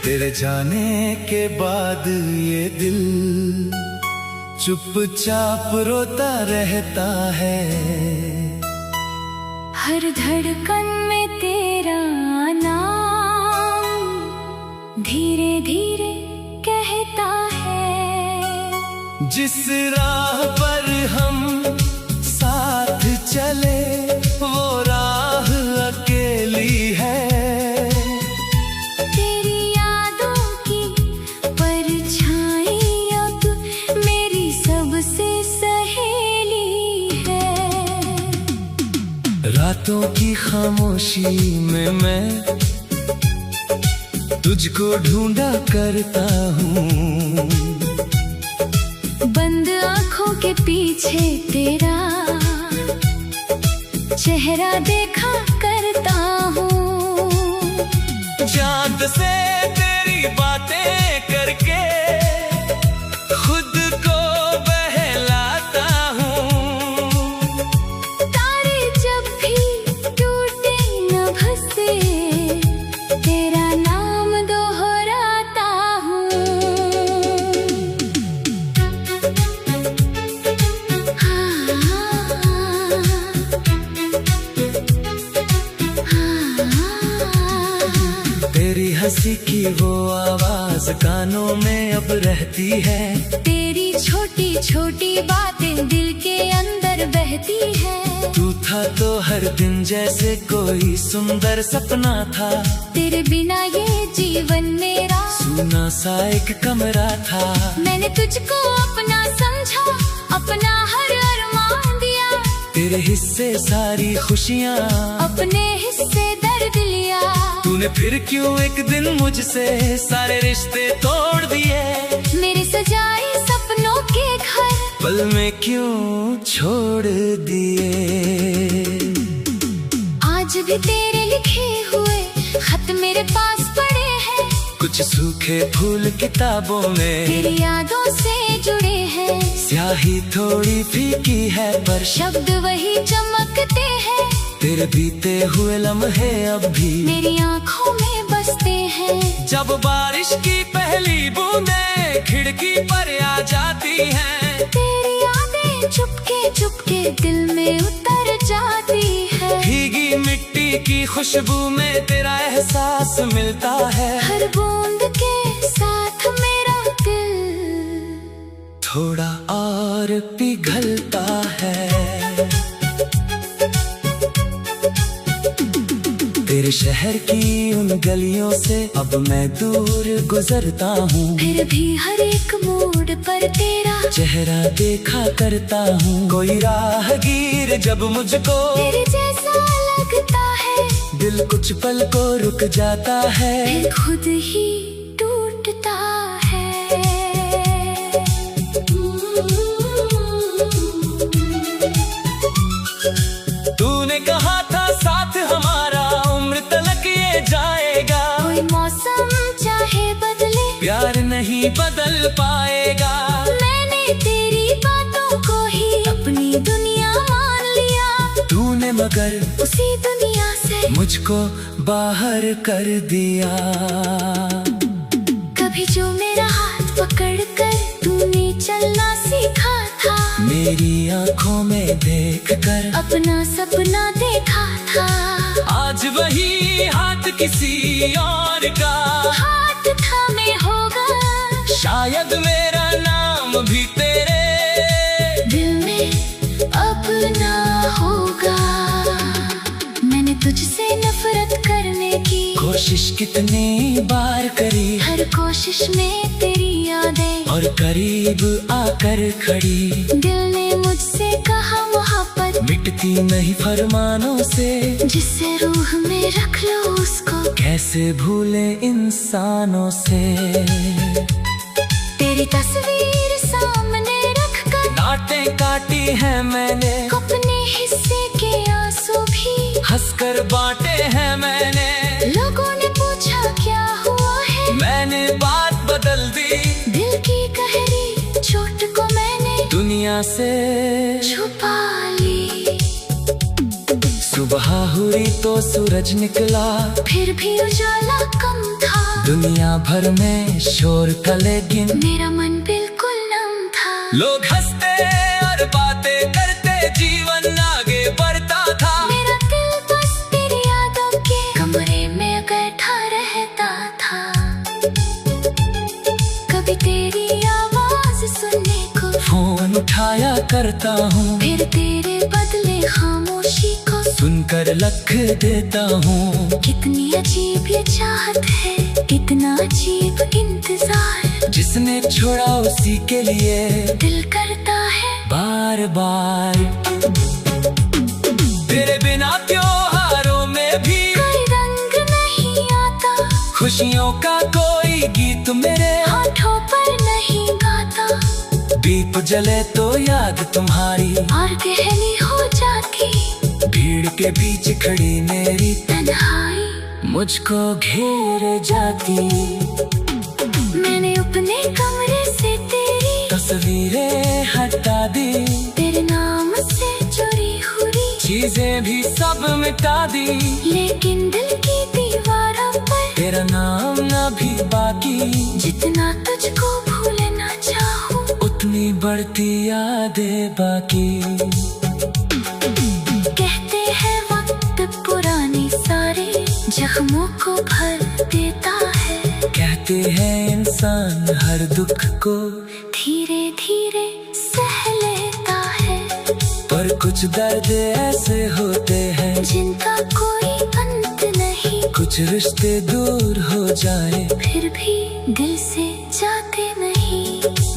तेरे जाने के बाद ये दिल चुपचाप रोता रहता है। हर धड़कन में तेरा नाम धीरे धीरे कहता है। जिस राह पर हम साथ चले वो राह अकेली है। रातों की खामोशी में मैं तुझको ढूंढा करता हूँ। बंद आँखों के पीछे तेरा चेहरा देखा करता हूँ। चाँद से तेरी बातें करके खुद को बहलाता हूँ। तारे जब भी टूटे न भसे तेरा नाम दोहराता हूँ। तेरी हंसी की वो आवाज कानों में अब रहती है। तेरी छोटी छोटी बातें दिल के अंदर बहती है। तू था तो हर दिन जैसे कोई सुंदर सपना था। तेरे बिना ये जीवन मेरा सूना सा एक कमरा था। मैंने तुझको अपना समझा, अपना हर अरमान दिया। तेरे हिस्से सारी खुशियाँ, अपने हिस्से दर्द लिया। तूने फिर क्यों एक दिन मुझसे सारे रिश्ते तोड़ दिए। मेरे सजाए सपनों के घर पल में क्यों छोड़ दिए। आज भी तेरे लिखे हुए खत मेरे पास पड़े हैं। कुछ सूखे फूल किताबों में तेरी यादों से जुड़े हैं। स्याही थोड़ी फीकी है पर शब्द वही चमकते हैं। तेरे बीते हुए लम्हे अब भी मेरी आँखों में बसते हैं। जब बारिश की पहली बूंदें खिड़की पर आ जाती हैं। तेरी यादें चुपके चुपके दिल में उतर जाती है। भीगी मिट्टी की खुशबू में तेरा एहसास मिलता है। हर बूंद के साथ मेरा दिल थोड़ा और पिघलता है। तेरे शहर की उन गलियों से अब मैं दूर गुजरता हूँ। फिर भी हर एक मोड़ पर तेरा चेहरा देखा करता हूँ। कोई राहगीर जब मुझको तेरे जैसा लगता है, दिल कुछ पल को रुक जाता है। फिर खुद ही टूटता है। तूने कहा था साथ हमारा उम्र तलक ये जाएगा। कोई मौसम चाहे बदले प्यार नहीं बदल पाएगा। मैंने तेरी बातों को ही अपनी दुनिया मान लिया। तूने मगर उसी दुनिया से मुझको बाहर कर दिया। कभी जो मेरा हाथ पकड़ कर तूने चलना सीखा था। मेरी आँखों में देख कर अपना सपना देखा था। आज वही हाथ किसी और का हाथ थामे होगा। शायद मेरा नाम भी तेरे दिल में अब ना होगा। मैंने तुझसे नफरत करने की कोशिश कितनी बार करी। हर कोशिश में तेरी यादें और करीब आकर खड़ी। दिल ने मुझसे कहा मोहब्बत मिटती नहीं फरमानों से। जिससे रूह में रख लो उसको कैसे भूले इंसानों से। तेरी तस्वीर सामने बातें काटी हैं मैंने, अपने हिस्से के आंसू भी हंसकर बांटे हैं मैंने। लोगों ने पूछा क्या हुआ है, मैंने बात बदल दी, दिल की गहरी चोट को मैंने दुनिया से छुपा ली। सुबह हुई तो सूरज निकला, फिर भी उजाला कम था, दुनिया भर में शोर था लेकिन मेरा मन बिल्कुल नम था। लोग हंसते और बातें करते, जीवन आगे बढ़ता था। मेरा दिल बस तेरी यादों के कमरे में बैठा रहता था। कभी तेरी आवाज सुनने को फोन उठाया करता हूँ, फिर तेरे बदले खामोशी को सुनकर लख देता हूँ। कितनी अजीब ये चाहत है, कितना अजीब इंतजार, जिसने छोड़ा उसी के लिए दिल करता है बार बार। तेरे बिना त्योहारों में भी कोई रंग नहीं आता, खुशियों का कोई गीत मेरे होठों पर नहीं गाता। दीप जले तो याद तुम्हारी और गहरी हो जाती भीड़ के बीच खड़ी मेरी तन्हाई मुझको घेर जाती। मैंने अपने कमरे से तेरी तस्वीरें हटा दी, तेरे नाम से जुड़ी हुई चीजें भी सब मिटा दी, लेकिन दिल की दीवारों पर तेरा नाम ना भी बाकी। जितना तुझको भूलना चाहूं उतनी बढ़ती यादें बाकी। कहते हैं वक्त पुराने सारे जख्मों को भर देता है, कहते हैं इंसान हर दुख को धीरे धीरे सह लेता है। पर कुछ दर्द ऐसे होते हैं जिनका कोई अंत नहीं, कुछ रिश्ते दूर हो जाए फिर भी दिल से जाते नहीं।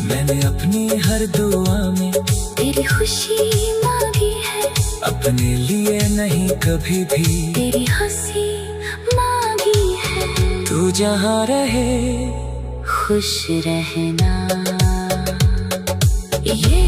मैंने अपनी हर दुआ में तेरी खुशी मांगी है, अपने लिए नहीं कभी भी तेरी हंसी मांगी है। तू जहाँ रहे खुश रहना ये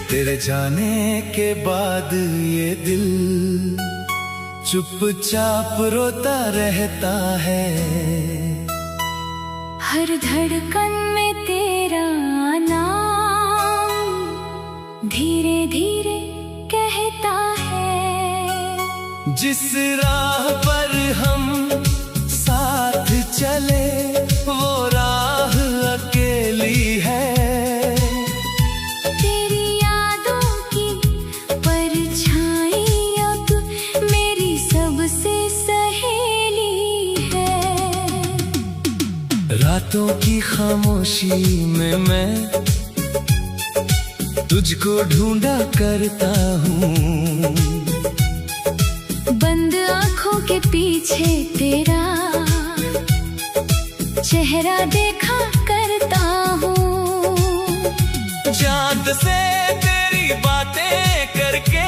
तेरे जाने के बाद ये दिल चुपचाप रोता रहता है। हर धड़कन में तेरा नाम धीरे धीरे कहता है। जिस राह पर हम साथ चले वो राह अकेली है। तेरी यादों की परछाई अब मेरी सबसे सहेली है। रातों की खामोशी में मैं तुझको ढूंढा करता हूँ। बंद आँखों के पीछे तेरा चेहरा देखा करता हूँ। चाँद से तेरी बातें करके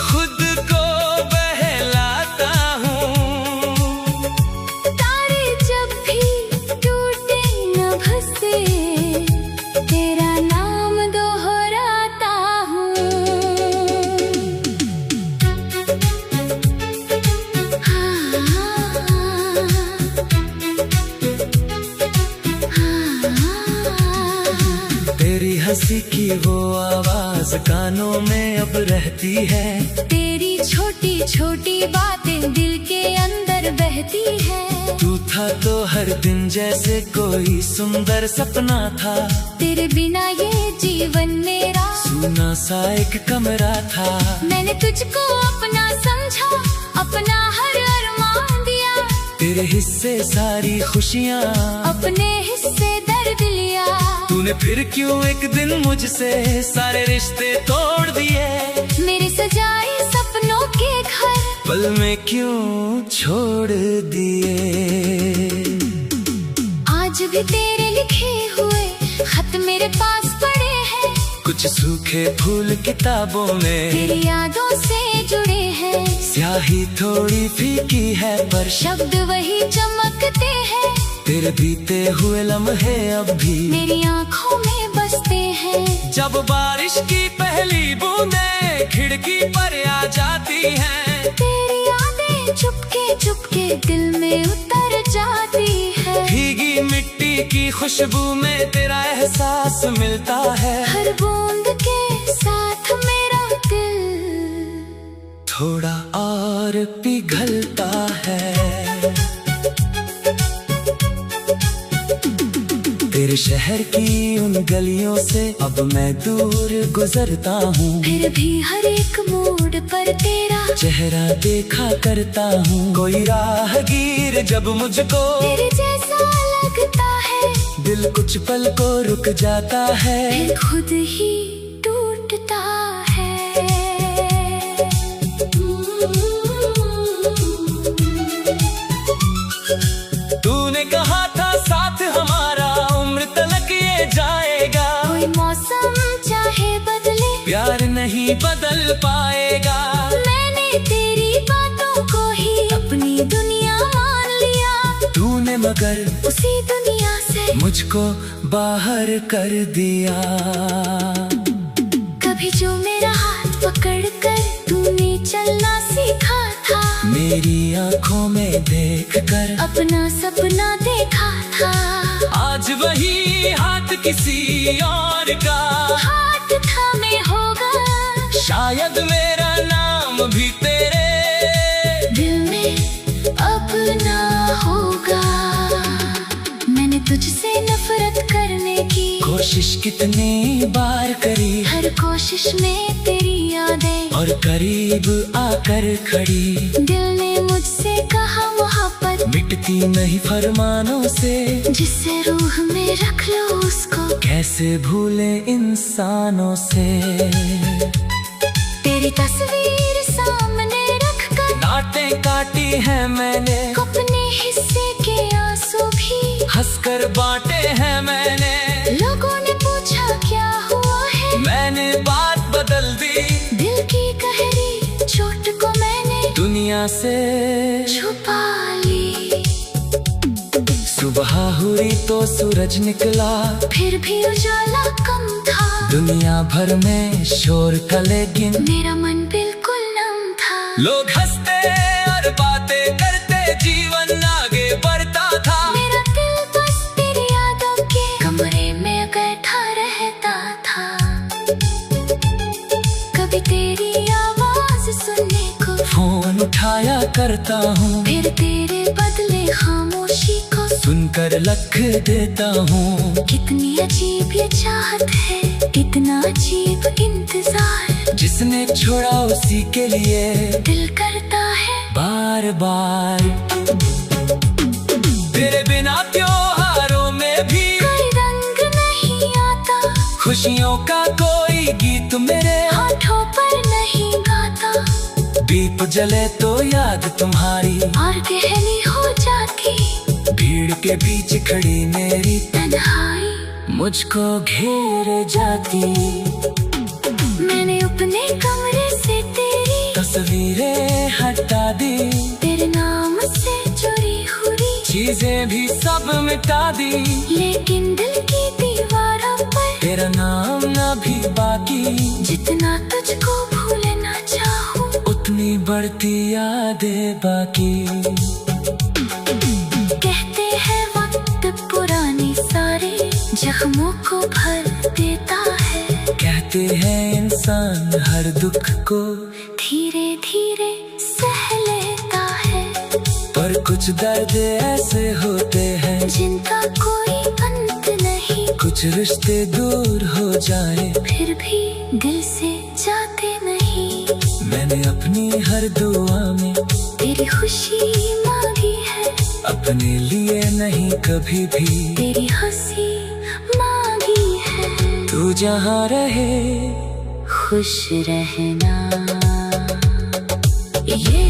खुद को बहलाता हूँ। तारे जब भी टूटे नभ से तेरा नाम दोहराता हूँ। तेरी हंसी की वो आवाज कानों में अब रहती है। तेरी छोटी छोटी बातें दिल के अंदर बहती है। तू था तो हर दिन जैसे कोई सुंदर सपना था। तेरे बिना ये जीवन मेरा सूना सा एक कमरा था। मैंने तुझको अपना समझा, अपना हर अरमान दिया। तेरे हिस्से सारी खुशियाँ, अपने हिस्से दर्द लिया। तूने फिर क्यों एक दिन मुझसे सारे रिश्ते तोड़ दिए। मेरे सजाए सपनों के घर पल में क्यों छोड़ दिए। आज भी तेरे लिखे हुए खत मेरे पास पड़े हैं। कुछ सूखे फूल किताबों में तेरी यादों से जुड़े हैं। स्याही थोड़ी फीकी है पर शब्द वही चमकते हैं। तेरे बीते हुए लम्हे अब भी मेरी आँखों में बसते हैं। जब बारिश की पहली बूंदें खिड़की पर आ जाती हैं, तेरी यादें चुपके चुपके दिल में उतर जाती है। भीगी मिट्टी की खुशबू में तेरा एहसास मिलता है। हर बूंद के साथ मेरा दिल थोड़ा और पिघलता है। तेरे शहर की उन गलियों से अब मैं दूर गुजरता हूँ। फिर भी हर एक मोड़ पर तेरा चेहरा देखा करता हूँ। कोई राहगीर जब मुझको तेरे जैसा लगता है, दिल कुछ पल को रुक जाता है। फिर खुद ही टूटता है। तूने कहा था साथ हमारा उम्र तलक ये जाएगा। कोई मौसम चाहे बदले प्यार नहीं बदल पाएगा। मैंने तेरी बातों को ही अपनी दुनिया मान लिया। तूने मगर उसी दुनिया से मुझको बाहर कर दिया। कभी जो मेरा हाथ पकड़ कर तूने चलना सीखा था, मेरी आँखों में देखकर अपना सपना देखा था। आज वही हाथ किसी और का हाथ थामे होगा, शायद मेरा नाम भी तेरे दिल में अब ना होगा। मैंने तुझसे नफरत करने की कोशिश कितनी बार करी, हर कोशिश में तेरी यादें और करीब आकर खड़ी। दिल ने मुझसे कहा मोहब्बत मिटती नहीं फरमानों से, जिससे रूह में रख लो उसको कैसे भूले इंसानों से। तेरी तस्वीर सामने रखकर नाटें काटी हैं मैंने, अपने हिस्से के आंसू भी हंसकर बांटे हैं मैंने। लोगों ने पूछा क्या हुआ है, मैंने बात बदल दी, दिल की गहरी चोट को मैंने दुनिया से छुपा ली। सुबह हुई तो सूरज निकला, फिर भी उजाला कम था। दुनिया भर में शोर था लेकिन मेरा मन बिल्कुल नम था। लोग हंसते और बातें करते, जीवन आगे बढ़ता था। मेरा दिल बस तेरी यादों के कमरे में बैठा रहता था। कभी तेरी आवाज सुनने को फोन उठाया करता हूँ, फिर तेरे बदले खामोशी को सुनकर लख देता हूँ। कितनी अजीब ये चाहत है, इतना अजीब इंतजार, जिसने छोड़ा उसी के लिए दिल करता है बार बार। तेरे बिना त्योहारों में भी कोई रंग नहीं आता, खुशियों का कोई गीत मेरे होठों पर नहीं गाता। दीप जले तो याद तुम्हारी और गहरी हो जाती भीड़ के बीच खड़ी मेरी तन्हाई मुझको घेर जाती। मैंने अपने कमरे से तेरी तस्वीरें हटा दी, तेरे नाम से जुड़ी हुई चीजें भी सब मिटा दी, लेकिन दिल की दीवारों पर तेरा नाम ना भी बाकी। जितना तुझको भूलना चाहूं उतनी बढ़ती यादें बाकी। कहते हैं वक्त पुरानी सारे जख्मों को भर देता है। कहते हैं इंसान हर दुख को धीरे धीरे सह लेता है, पर कुछ दर्द ऐसे होते हैं जिनका कोई अंत नहीं। कुछ रिश्ते दूर हो जाए फिर भी दिल से जाते नहीं। मैंने अपनी हर दुआ में तेरी खुशी मांगी है, अपने लिए नहीं कभी भी तेरी हंसी मांगी है। तू जहाँ रहे खुश रहना ये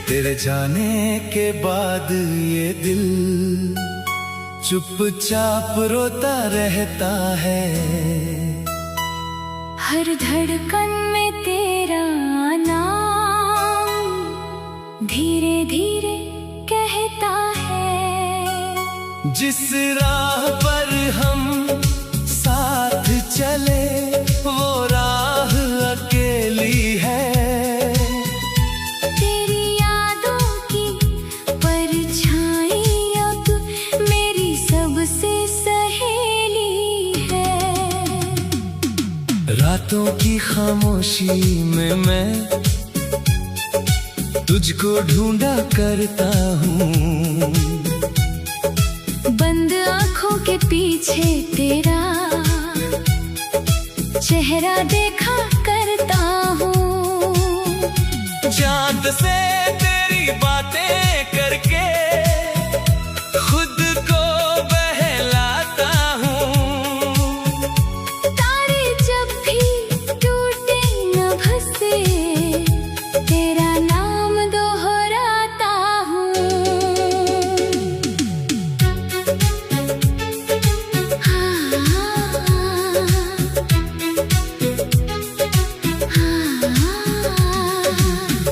तेरे जाने के बाद ये दिल चुपचाप रोता रहता है। हर धड़कन में तेरा नाम धीरे धीरे कहता है। जिस राह पर हम साथ चले वो राह अकेली है। तेरी यादों की परछाई अब मेरी सबसे सहेली है। रातों की खामोशी में मैं तुझको ढूंढा करता हूँ। बंद आँखों के पीछे तेरा चेहरा देखा करता हूँ। चांद से तेरी बातें करके खुद को बहलाता हूँ। तारे जब भी टूटे न भसे तेरा नाम दोहराता हूँ।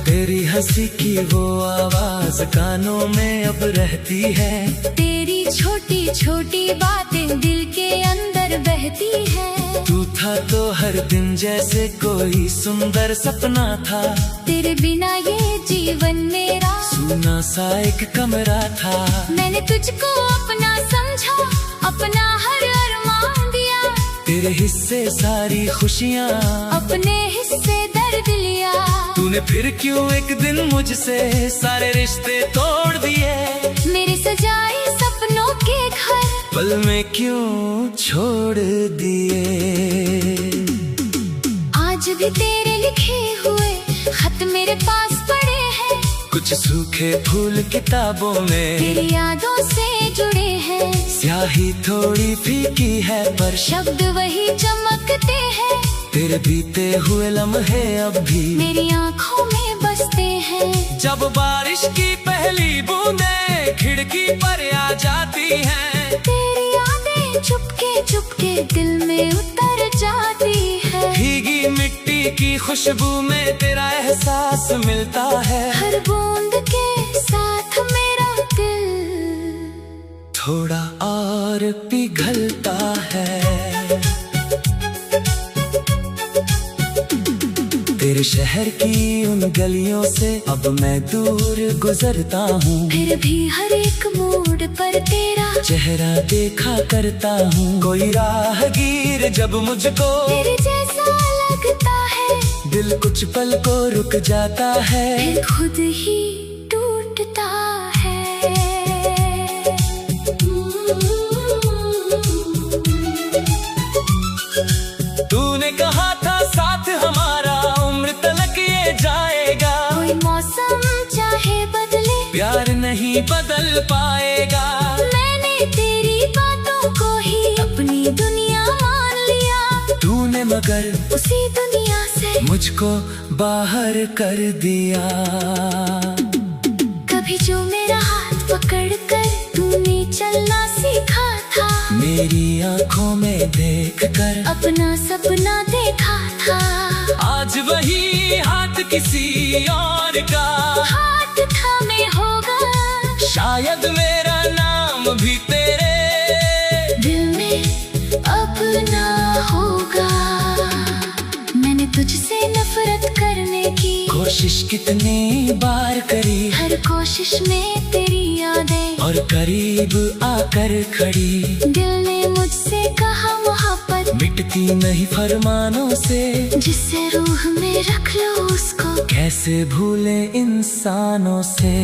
तेरी हंसी की वो आवाज कानों में अब रहती है। तेरी छोटी छोटी बातें दिल के अंदर बहती है। तू था तो हर दिन जैसे कोई सुंदर सपना था। तेरे बिना ये जीवन मेरा सूना सा एक कमरा था। मैंने तुझको अपना समझा, अपना हर अरमान दिया। तेरे हिस्से सारी खुशियाँ, अपने हिस्से दर्द लिया। तूने फिर क्यों एक दिन मुझसे सारे रिश्ते तोड़ दिए। मेरे सजाए सपनों के घर पल में क्यों छोड़ दिए। आज भी तेरे लिखे हुए खत मेरे पास पड़े हैं। कुछ सूखे फूल किताबों में तेरी यादों से जुड़े हैं। स्याही थोड़ी फीकी है पर शब्द वही चमकते हैं। तेरे बीते हुए लम्हे अब भी मेरी आँखों में बसते हैं। जब बारिश की पहली बूंदें खिड़की पर आ जाती हैं। तेरी यादें चुपके चुपके दिल में उतर जाती है। भीगी मिट्टी की खुशबू में तेरा एहसास मिलता है। हर बूंद के साथ मेरा दिल थोड़ा और पिघलता है। तेरे शहर की उन गलियों से अब मैं दूर गुजरता हूँ। फिर भी हर एक मोड़ पर तेरा चेहरा देखा करता हूँ। कोई राहगीर जब मुझको तेरे जैसा लगता है। दिल कुछ पल को रुक जाता है। फिर खुद ही टूटता है। तूने कहा था साथ हमारा उम्र तलक ये जाएगा। कोई मौसम चाहे बदले प्यार नहीं बदल पाएगा। मैंने तेरी बातों को ही अपनी दुनिया मान लिया। तूने मगर उसी दुनिया से मुझको बाहर कर दिया। कभी जो मेरा हाथ पकड़ कर तूने चलना सीखा था। मेरी आंखों में देख कर अपना सपना देखा था। आज वही हाथ किसी और का हाथ थामे होगा। शायद मेरा नाम भी तेरे दिल में अब ना होगा। मैंने तुझ मुझसे नफरत करने की कोशिश कितनी बार करी, हर कोशिश में तेरी यादें और करीब आकर खड़ी। दिल ने मुझसे कहा मोहब्बत मिटती नहीं फरमानों से, जिससे रूह में रख लो उसको कैसे भूले इंसानों से।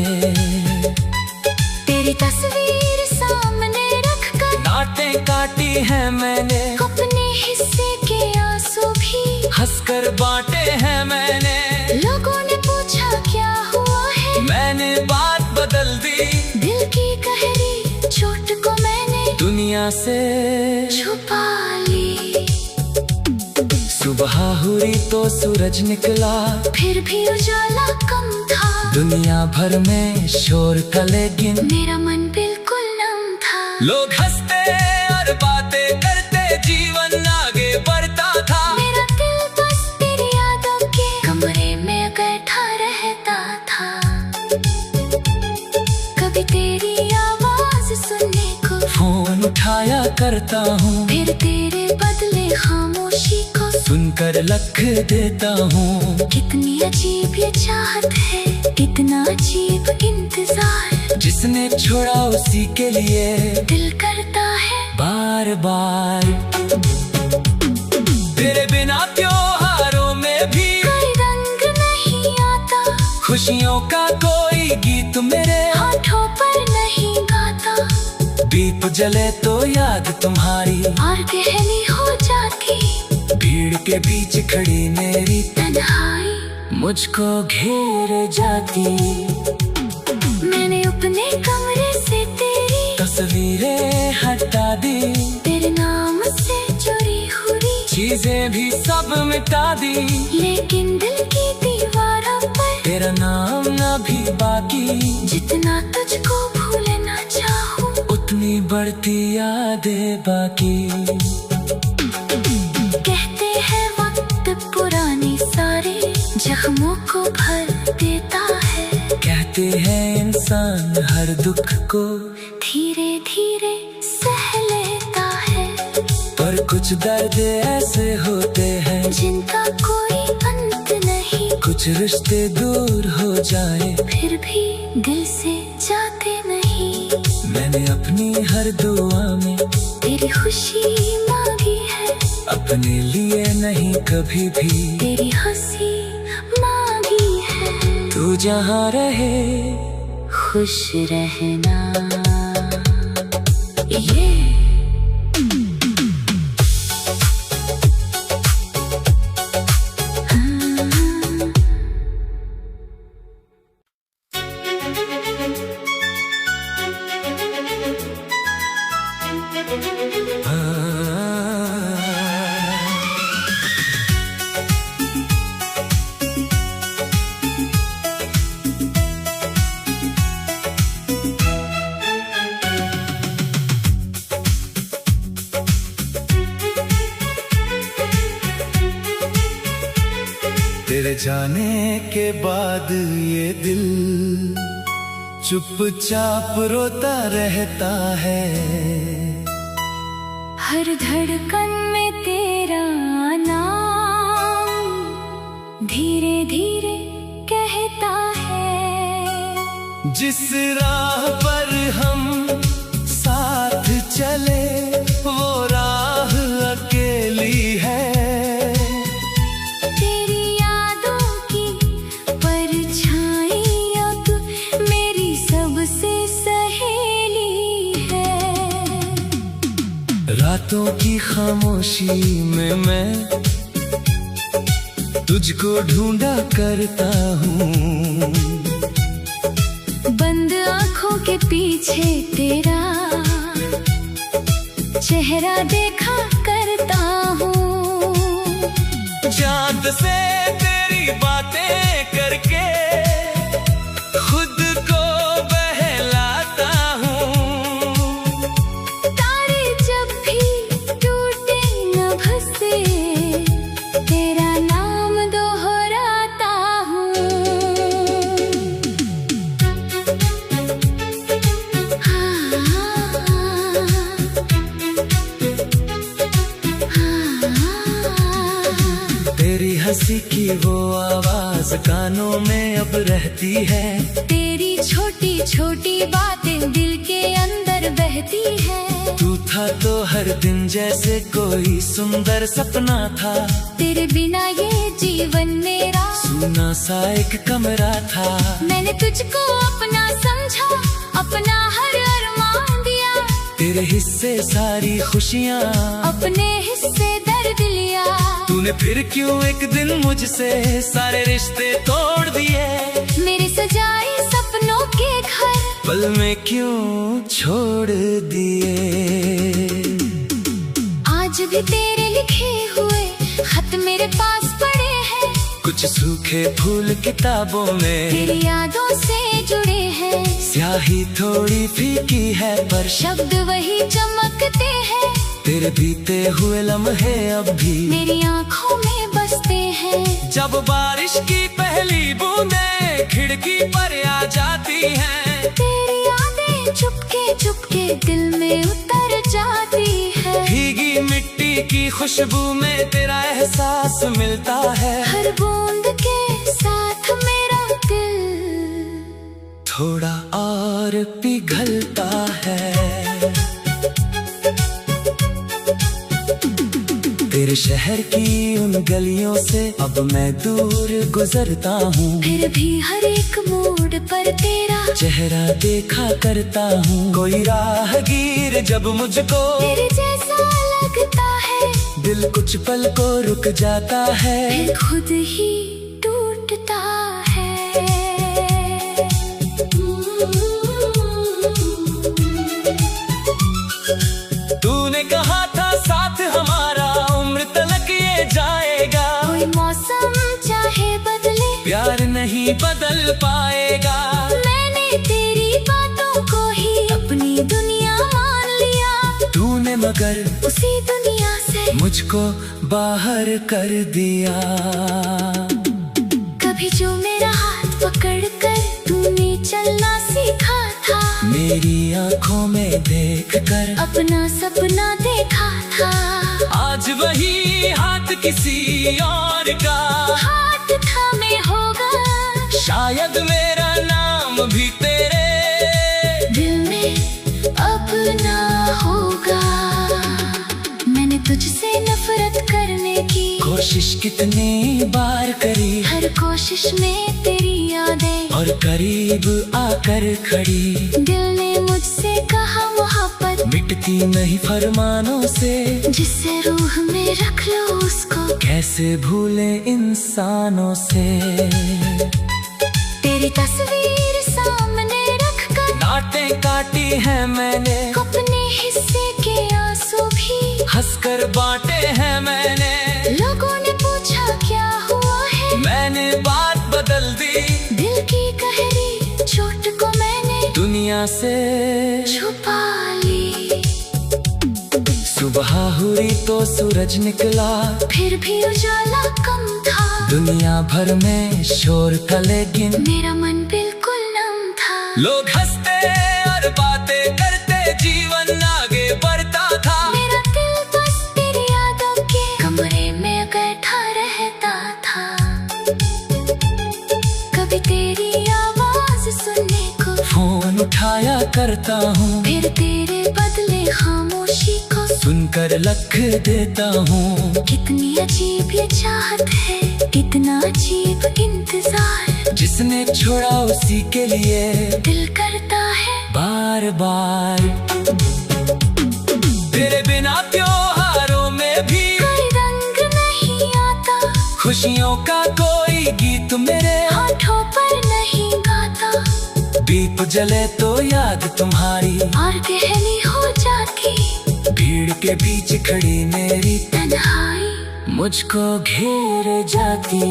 तेरी तस्वीर सामने रखकर नाटें काटी हैं मैंने, अपने हिस्से के आंसू भी हंसकर बांटे हैं मैंने। लोगों ने पूछा क्या हुआ है, मैंने बात बदल दी, दिल की गहरी चोट को मैंने दुनिया से छुपा ली। सुबह हुई तो सूरज निकला, फिर भी उजाला कम था, दुनिया भर में शोर था लेकिन मेरा मन बिल्कुल नम था। लोग हंसते और बातें करते, जीवन आगे बढ़ता था। मेरा दिल बस तेरी यादों के कमरे में बैठा रहता था। कभी तेरी आवाज सुनने को फोन उठाया करता हूँ, फिर तेरे बदले खामोशी को सुनकर लख देता हूँ। कितनी अजीब ये चाहत है, कितना अजीब इंतजार, जिसने छोड़ा उसी के लिए दिल करता है बार बार। तेरे बिना त्योहारों में भी कोई रंग नहीं आता, खुशियों का कोई गीत मेरे होठों पर नहीं गाता। दीप जले तो याद तुम्हारी और गहरी हो जाती भीड़ के बीच खड़ी मेरी तन्हाई मुझको घेर जाती। मैंने अपने कमरे से तेरी तस्वीरें हटा दी, तेरे नाम से जुड़ी हुई चीजें भी सब मिटा दी, लेकिन दिल की दीवारों पर तेरा नाम ना भी बाकी। जितना तुझको भूलना चाहूं उतनी बढ़ती यादें बाकी। कहते हैं वक्त पुरानी सारे जख्मों को भर देता है, कहते हैं इंसान हर दुख को धीरे धीरे सह लेता है। पर कुछ दर्द ऐसे होते हैं जिनका कोई अंत नहीं, कुछ रिश्ते दूर हो जाए फिर भी दिल से जाते नहीं। मैंने अपनी हर दुआ में तेरी खुशी मांगी है, अपने लिए नहीं कभी भी तेरी हंसी मांगी है। तू जहाँ रहे खुश रहना ये तेरे जाने के बाद ये दिल चुपचाप रोता रहता है। हर धड़कन में तेरा नाम धीरे धीरे कहता है। जिस राह पर हम साथ चले वो राह अकेली है। तेरी यादों की परछाई अब मेरी सबसे सहेली है। रातों की खामोशी में मैं तुझको ढूंढा करता हूँ। बंद आँखों के पीछे तेरा चेहरा देखा करता हूँ। चाँद से तेरी बातें करके खुद को बहलाता हूँ। तारे जब भी टूटे नभ से तेरा नाम दोहराता हूँ। तेरी हंसी की वो आवाज कानों में अब रहती है। तेरी छोटी छोटी बातें दिल के अंदर बहती है। तू था तो हर दिन जैसे कोई सुंदर सपना था। तेरे बिना ये जीवन मेरा सुना सा एक कमरा था। मैंने तुझको अपना समझा, अपना हर अरमान दिया। तेरे हिस्से सारी खुशियाँ, अपने हिस्से दर्द लिया। तूने फिर क्यों एक दिन मुझसे सारे रिश्ते तोड़ दिए। मेरे सजाए सपनों के घर पल में क्यों छोड़ दिए। आज भी तेरे लिखे हुए खत मेरे पास पड़े हैं। कुछ सूखे फूल किताबों में तेरी यादों से जुड़े हैं। स्याही थोड़ी फीकी है पर शब्द वही चमकते हैं। तेरे बीते हुए लम्हे अब भी मेरी आँखों में बसते हैं। जब बारिश की पहली बूंदें खिड़की पर आ जाती हैं, तेरी यादें चुपके चुपके दिल में उतर जाती है। भीगी मिट्टी की खुशबू में तेरा एहसास मिलता है। हर बूंद के साथ मेरा दिल थोड़ा और पिघलता है। तेरे शहर की उन गलियों से अब मैं दूर गुजरता हूँ। फिर भी हर एक मोड़ पर तेरा चेहरा देखा करता हूँ। कोई राहगीर जब मुझको तेरे जैसा लगता है, दिल कुछ पल को रुक जाता है। फिर खुद ही टूटता है। तूने कहा था साथ हमारा उम्र तलक ये जाएगा। कोई मौसम चाहे बदले प्यार नहीं बदल पाएगा। मैंने तेरी बातों को ही अपनी दुनिया मान लिया। तूने मगर उसी दुनिया से मुझको बाहर कर दिया। कभी जो मेरा हाथ पकड़ कर तूने चलना सीखा था। मेरी आंखों में देख कर अपना सपना देखा था। आज वही हाथ किसी और का हाथ थामे होगा। शायद मेरा नाम भी तेरे दिल में अब ना होगा। मैंने तुझसे नफरत करने की कोशिश कितनी बार करी। हर कोशिश में तेरी यादें और करीब आकर खड़ी। दिल ने मुझसे कहा मोहब्बत मिटती नहीं फरमानों से। जिसे रूह में रख लो उसको कैसे भूले इंसानों से। तेरी तस्वीर सामने रखकर नाटें काटी हैं मैंने। अपने हिस्से के आंसू भी हंसकर बांटे हैं मैंने। लोगों ने पूछा क्या हुआ है, मैंने बात बदल दी। दिल की गहरी चोट को मैंने दुनिया से छुपा ली। सुबह हुई तो सूरज निकला। फिर भी उजाला कम था। दुनिया भर में शोर था लेकिन मेरा मन बिल्कुल नम था। लोग हंसते और बातें करते जीवन आगे बढ़ता था। मेरा दिल बस तेरी यादों के कमरे में बैठा रहता था। कभी तेरी आवाज सुनने को फोन उठाया करता हूँ। फिर तेरे बदले खामोशी को सुनकर लख देता हूँ। कितनी अजीब ये चाहत है, कितना अजीब इंतजार। जिसने छोड़ा उसी के लिए दिल करता है बार बार। तेरे बिना त्योहारों में भी कोई रंग नहीं आता। खुशियों का कोई गीत मेरे होठों पर नहीं गाता। दीप जले तो याद तुम्हारी और गहरी हो जाती भीड़ के बीच खड़ी मेरी तन्हाई मुझको घेर जाती।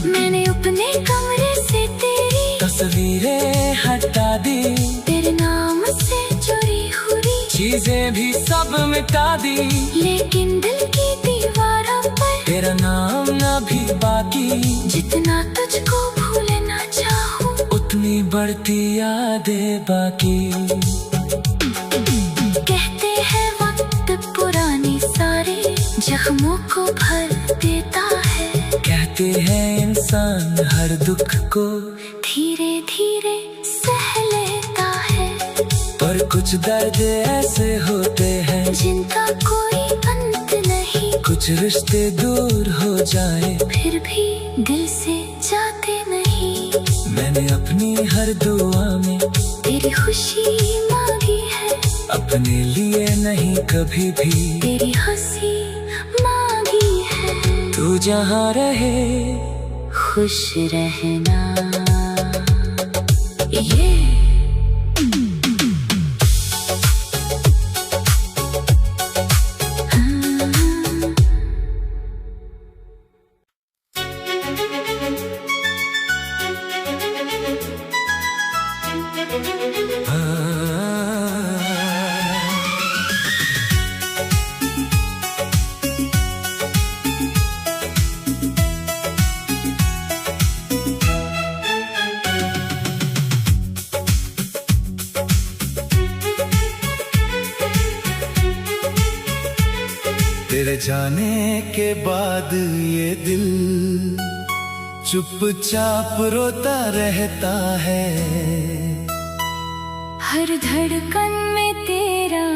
मैंने अपने कमरे से तेरी तस्वीरें हटा दी। तेरे नाम से जुड़ी हुई चीजें भी सब मिटा दी। लेकिन दिल की दीवारों पर तेरा नाम ना भी बाकी। जितना तुझको भूलना चाहूं उतनी बढ़ती यादें बाकी। कहते हैं वक्त पुराने सारे जख्मों को भर देता है। के हैं इंसान हर दुख को धीरे धीरे सह लेता है। पर कुछ दर्द ऐसे होते हैं जिनका कोई अंत नहीं। कुछ रिश्ते दूर हो जाए फिर भी दिल से जाते नहीं। मैंने अपनी हर दुआ में तेरी खुशी मांगी है। अपने लिए नहीं कभी भी तेरी हंसी मांगी है। तू जहाँ रहे खुश रहना। ये तेरे जाने के बाद ये दिल चुपचाप रोता रहता है। हर धड़कन में तेरा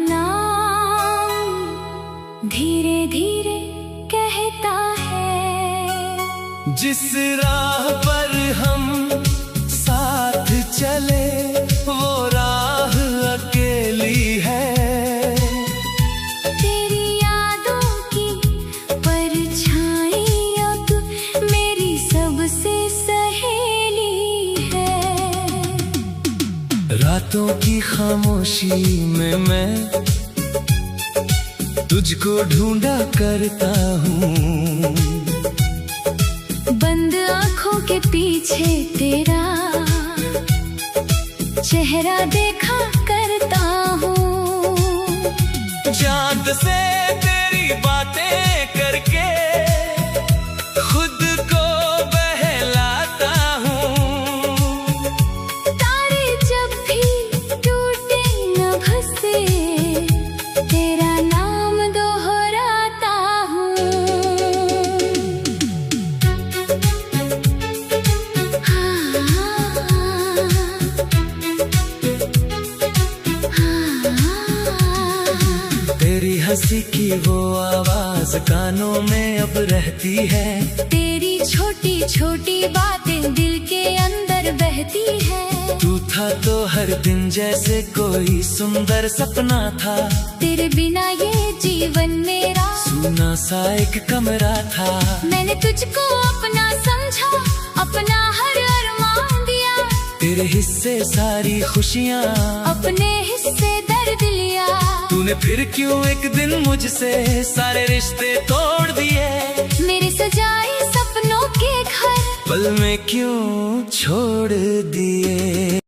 नाम धीरे धीरे कहता है। जिस राह पर हम साथ चले वो राह अकेली है। तेरी यादों की परछाई अब मेरी सबसे सहेली है। रातों की खामोशी में मैं तुझको ढूंढा करता हूँ। बंद आँखों के पीछे तेरा चेहरा देखा करता हूँ। चाँद से तेरी बातें करके खुद को बहलाता हूँ। तारे जब भी टूटे न भसे तेरा नाम दोहराता हूँ। तेरी हंसी की वो आवाज कानों में अब रहती है। तेरी छोटी छोटी बातें दिल के अंदर बहती है। तू था तो हर दिन जैसे कोई सुंदर सपना था। तेरे बिना ये जीवन मेरा सूना सा एक कमरा था। मैंने तुझको अपना समझा, अपना हर अरमान दिया। तेरे हिस्से सारी खुशियाँ, अपने हिस्से दर्द लिया। तूने फिर क्यों एक दिन मुझसे सारे रिश्ते तोड़ दिए। मेरे सजाए सपनों के घर पल में क्यों छोड़ दिए।